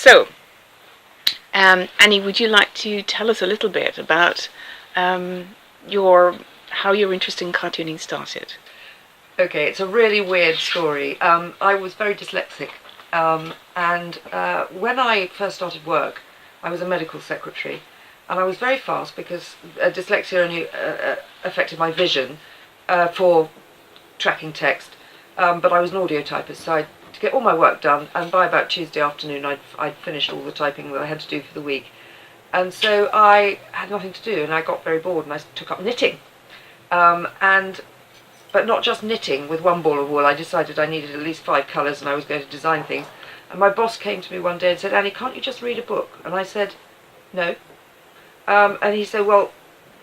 So, Annie, would you like to tell us a little bit about how your interest in cartooning started? Okay, it's a really weird story. I was very dyslexic, and when I first started work, I was a medical secretary, and I was very fast because dyslexia only affected my vision for tracking text, but I was an audio typist, so to get all my work done, and by about Tuesday afternoon I'd finished all the typing that I had to do for the week. And so I had nothing to do, and I got very bored, and I took up knitting. But not just knitting with one ball of wool. I decided I needed at least 5 colours, and I was going to design things. And my boss came to me one day and said, "Annie, can't you just read a book?" And I said, "No." And he said, "Well,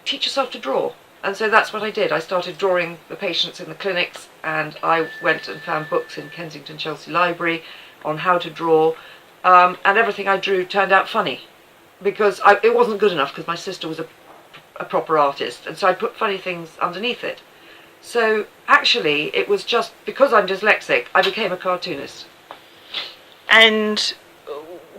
teach yourself to draw." And so that's what I did. I started drawing the patients in the clinics, and I went and found books in Kensington Chelsea Library on how to draw, and everything I drew turned out funny, because it wasn't good enough, because my sister was a proper artist, and so I put funny things underneath it. So actually it was just because I'm dyslexic I became a cartoonist. And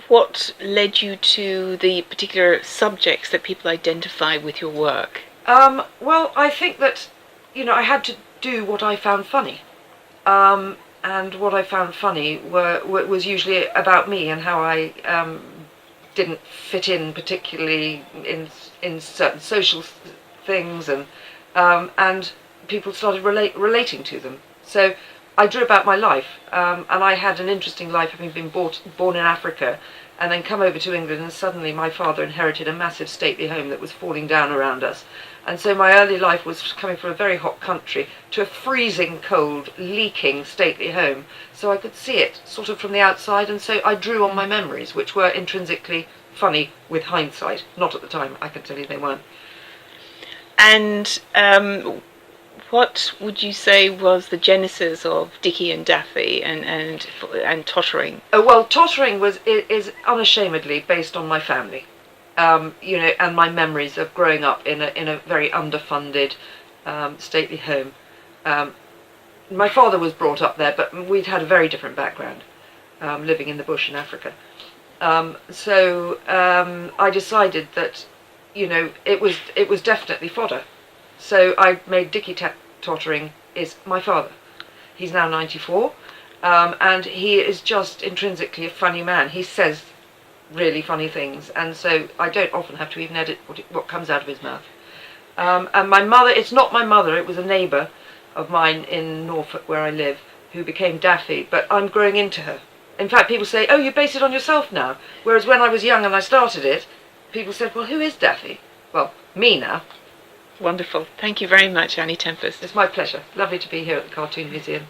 what led you to the particular subjects that people identify with your work? Well, I think that, I had to do what I found funny. And what I found funny was usually about me and how I didn't fit in particularly in certain social things, and people started relating to them. So I drew about my life, and I had an interesting life, having been born in Africa and then come over to England, and suddenly my father inherited a massive stately home that was falling down around us. And so my early life was coming from a very hot country to a freezing cold, leaking stately home. So I could see it sort of from the outside, and so I drew on my memories, which were intrinsically funny with hindsight. Not at the time, I can tell you they weren't. And what would you say was the genesis of Dickie and Deathy and tottering? Well, tottering is unashamedly based on my family, and my memories of growing up in a very underfunded, stately home. My father was brought up there, but we'd had a very different background, living in the bush in Africa. So I decided that, it was definitely fodder. So I made Dickie tottering is my father. He's now 94, and he is just intrinsically a funny man. He says really funny things, and so I don't often have to even edit what comes out of his mouth. And my mother, it's not my mother, it was a neighbour of mine in Norfolk where I live, who became Daffy, but I'm growing into her. In fact, people say, "Oh, you base it on yourself now," whereas when I was young and I started it, people said, "Well, who is Daffy?" Well, me now. Wonderful. Thank you very much, Annie Tempest. It's my pleasure. Lovely to be here at the Cartoon Museum.